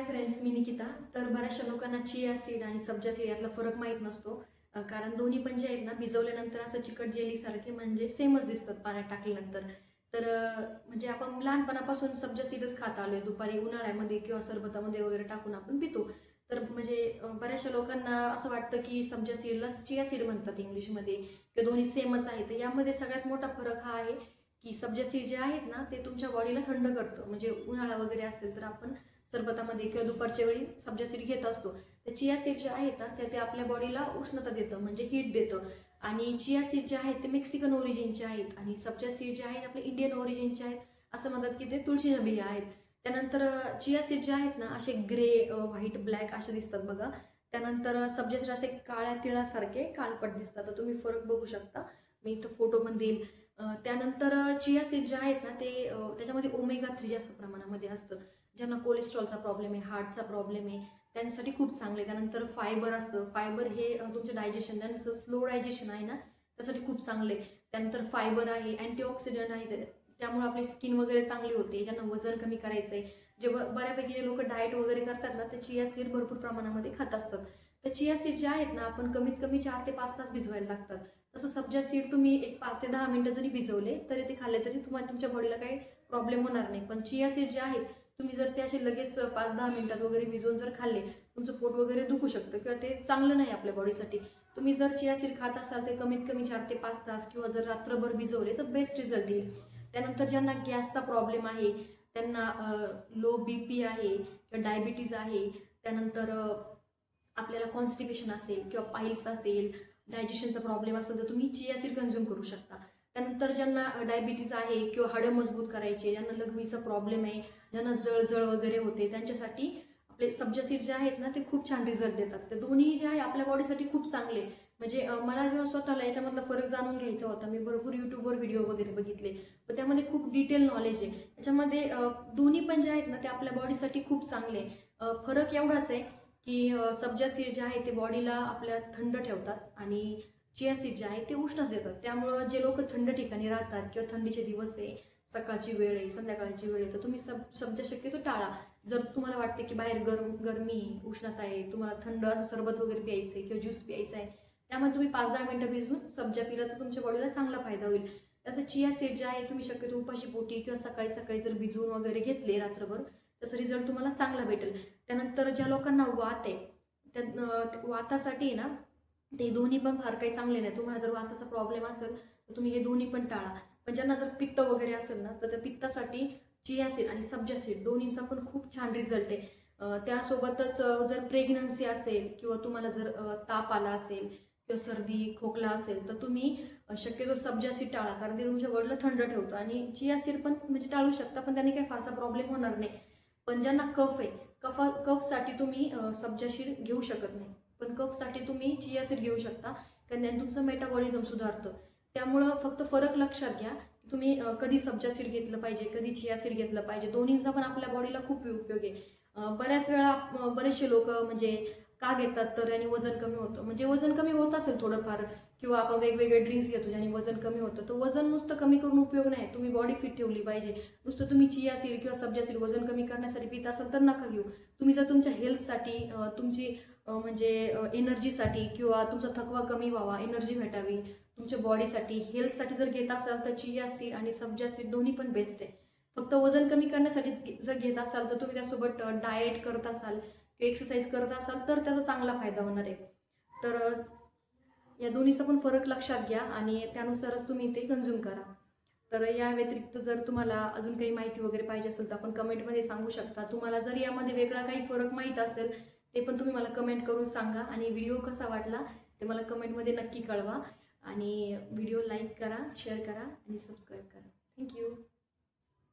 Hi friends, मी निकिता. तर बऱ्याचशा लोकांना चिया सीड आणि सब्जा सीड यातला फरक माहीत नसतो. कारण दोन्ही पण जे आहेत ना, भिजवल्यानंतर असं चिकट जेलीसारखे म्हणजे सेमच दिसतात पाण्यात टाकल्यानंतर. तर म्हणजे आपण लहानपणापासून सब्जा सीडच खात आलोय. दुपारी उन्हाळ्यामध्ये किंवा सरबतामध्ये वगैरे टाकून आपण पितो. तर म्हणजे बऱ्याचशा लोकांना असं वाटतं की सब्जा सीडला चिया सीड म्हणतात इंग्लिशमध्ये, किंवा दोन्ही सेमच आहे. तर यामध्ये सगळ्यात मोठा फरक हा आहे की सब्जा सीड जे आहेत ना, ते तुमच्या बॉडीला थंड करतं. म्हणजे उन्हाळा वगैरे असेल तर आपण सरबतामध्ये किंवा दुपारच्या वेळी सब्जा सीड घेत असतो. तर चिया सीड जे आहेत ना, ते आपल्या बॉडीला उष्णता देतं, म्हणजे हीट देतं. आणि चिया सीड जे आहेत ते मेक्सिकन ओरिजिनचे आहेत आणि सब्जा सीड जे आहेत आपले इंडियन ओरिजिनचे आहेत. असं म्हणतात की ते तुळशीच्या बिया आहेत. त्यानंतर चिया सीड जे आहेत ना, असे ग्रे, व्हाईट, ब्लॅक असे दिसतात बघा. त्यानंतर सब्जा सीड असे काळ्या तिळासारखे काळपट दिसतात. तर तुम्ही फरक बघू शकता. मी इथं फोटो पण देईल. त्यानंतर चिया सीड जे आहेत ना, ते त्याच्यामध्ये ओमेगा 3 जास्त प्रमाणामध्ये असतं. ज्यांना कोलेस्ट्रॉलचा प्रॉब्लेम आहे, हार्टचा प्रॉब्लेम आहे, त्यांच्यासाठी खूप चांगले. त्यानंतर फायबर असतं. फायबर हे तुमचं डायजेशन, ज्यांचं स्लो डायजेशन आहे ना, त्यासाठी खूप चांगले. त्यानंतर फायबर आहे, अँटीऑक्सिडंट आहे, त्यामुळे आपली स्किन वगैरे चांगली होते. ज्यांना वजन कमी करायचं आहे, जे बऱ्यापैकी जे लोक डाएट वगैरे करतात ना, ते चिया सीड भरपूर प्रमाणामध्ये खात असतात. तर चिया सीड जे आहेत ना, आपण कमीत कमी 4 ते 5 तास भिजवायला लागतात. तसं सब्जा सीड तुम्ही एक 5 ते 10 मिनिटं जरी भिजवले तरी ते खाल्ले तरी तुम्हाला तुमच्या बॉडीला काही प्रॉब्लेम होणार नाही. पण चिया सीड जे आहेत, तुम्ही जर ते असे लगेच 5-10 मिनिटात वगैरे भिजवून जर खाल्ले, तुमचं पोट वगैरे दुखू शकतं किंवा ते चांगलं नाही आपल्या बॉडीसाठी. तुम्ही जर चिया सीड खात असाल तर कमीत कमी 4 ते 5 तास किंवा जर रात्रभर भिजवले तर बेस्ट रिझल्ट येईल. त्यानंतर ज्यांना गॅसचा प्रॉब्लेम आहे, त्यांना लो BP आहे किंवा डायबिटीज आहे, त्यानंतर आपल्याला कॉन्स्टिपेशन असेल किंवा पाईल्स असेल, डायजेशनचा प्रॉब्लेम असेल, तर तुम्ही चिया सीड कन्झ्युम करू शकता. त्यानंतर ज्यांना डायबिटीज आहे किंवा हाडं मजबूत करायचे, ज्यांना लघवीचा प्रॉब्लेम आहे, ज्यांना जळजळ वगैरे होते, त्यांच्यासाठी आपले सब्जा सीड जे आहेत ना, ते खूप छान रिझल्ट देतात. ते दोन्ही जे आहे आपल्या बॉडीसाठी खूप चांगले. म्हणजे मला जेव्हा स्वतःला याच्यामधला फरक जाणून घ्यायचा होता, मी भरपूर यूट्यूबवर व्हिडिओ वगैरे बघितले, पण त्यामध्ये खूप डिटेल नॉलेज आहे. त्याच्यामध्ये दोन्ही पण जे आहेत ना, ते आपल्या बॉडीसाठी खूप चांगले. फरक एवढाच आहे की सब्जा सीड जे आहे ते बॉडीला आपल्या थंड ठेवतात आणि चिया सीड जे आहे ते उष्ण देतात. त्यामुळं जे लोक थंड ठिकाणी राहतात किंवा थंडीचे दिवस आहे, सकाळची वेळ आहे, संध्याकाळची वेळ आहे, तर तुम्ही सब्जा शक्यतो टाळा. जर तुम्हाला वाटते की बाहेर गरमी आहे, उष्णता आहे, तुम्हाला थंड असं सरबत वगैरे प्यायचं आहे किंवा ज्यूस प्यायचा आहे, त्यामुळे तुम्ही 5-10 मिनिटं भिजवून सब्जा पिला तर तुमच्या बॉडीला चांगला फायदा होईल. आता चिया सीड जे आहे तुम्ही शक्यतो उपाशी पोटी किंवा सकाळी सकाळी जर भिजवून वगैरे घेतले रात्रभर, त्याचा रिझल्ट तुम्हाला चांगला भेटेल. त्यानंतर ज्या लोकांना वात आहे, त्या वातासाठी ना, ते दोन्ही पण फार काही चांगले नाही. तुम्हाला जर वाताचा प्रॉब्लेम असेल तर तुम्ही हे दोन्ही पण टाळा. पण ज्यांना जर पित्त वगैरे असेल ना, तर त्या पित्तासाठी चिया सीड आणि सब्जा सीड दोन्हींचा पण खूप छान रिझल्ट आहे. त्यासोबतच जर प्रेग्नन्सी असेल किंवा तुम्हाला जर ताप आला असेल किंवा सर्दी खोकला असेल, तर तुम्ही शक्यतो सब्जा सीड टाळा. कारण ते तुमच्या बॉडीला थंड ठेवतं. आणि चिया सीड पण म्हणजे टाळू शकता, पण त्याने काही फारसा प्रॉब्लेम होणार नाही. पण ज्यांना कफ आहे, कफसाठी तुम्ही सब्जा सीड घेऊ शकत नाही. पण कफसाठी तुम्ही चिया सीड घेऊ शकता, कारण त्याने तुमचं मेटाबॉलिझम सुधारतं. त्यामुळं फक्त फरक लक्षात घ्या की तुम्ही कधी सब्जा सीड घेतलं पाहिजे, कधी चिया सीड घेतलं पाहिजे. दोन्हींचा पण आपल्या बॉडीला खूप उपयोग आहे. बऱ्याच वेळा बरेचसे लोक म्हणजे का घेतात, तर याने वजन कमी होतं. म्हणजे वजन कमी होत असेल थोडंफार, किंवा आपण वेगवेगळे ड्रिंक्स घेतो ज्याने वजन कमी होतं, तर वजन नुसतं कमी करून उपयोग नाही. तुम्ही बॉडी फिट ठेवली पाहिजे. नुसतं तुम्ही चिया सीड किंवा सब्जा सीड वजन कमी करण्यासाठी पित असाल तर नका घेऊ. तुम्ही जर तुमच्या हेल्थसाठी, तुमची म्हणजे एनर्जीसाठी, किंवा तुमचा थकवा कमी व्हावा, एनर्जी भेटावी, तुमच्या बॉडीसाठी, हेल्थसाठी जर घेत असाल तर चिया सीड आणि सब्जा सीड दोन्ही पण बेस्ट आहे. फक्त वजन कमी करण्यासाठी जर घेत असाल, तर तुम्ही त्यासोबत डाएट करत असाल किंवा एक्सरसाइज करत असाल तर त्याचा चांगला फायदा होणार आहे. तर या दोन्हीचा पण फरक लक्षात घ्या आणि त्यानुसारच तुम्ही ते कन्झ्युम करा. तर या व्यतिरिक्त जर तुम्हाला अजून काही माहिती वगैरे पाहिजे असेल तर आपण कमेंटमध्ये सांगू शकता. तुम्हाला जर यामध्ये वेगळा काही फरक माहीत असेल ते पण तुम्ही मला कमेंट करून सांगा. आणि व्हिडिओ कसा वाटला ते मला कमेंटमध्ये नक्की कळवा. आणि व्हिडिओ लाईक करा, शेअर करा आणि सबस्क्राईब करा. थँक्यू.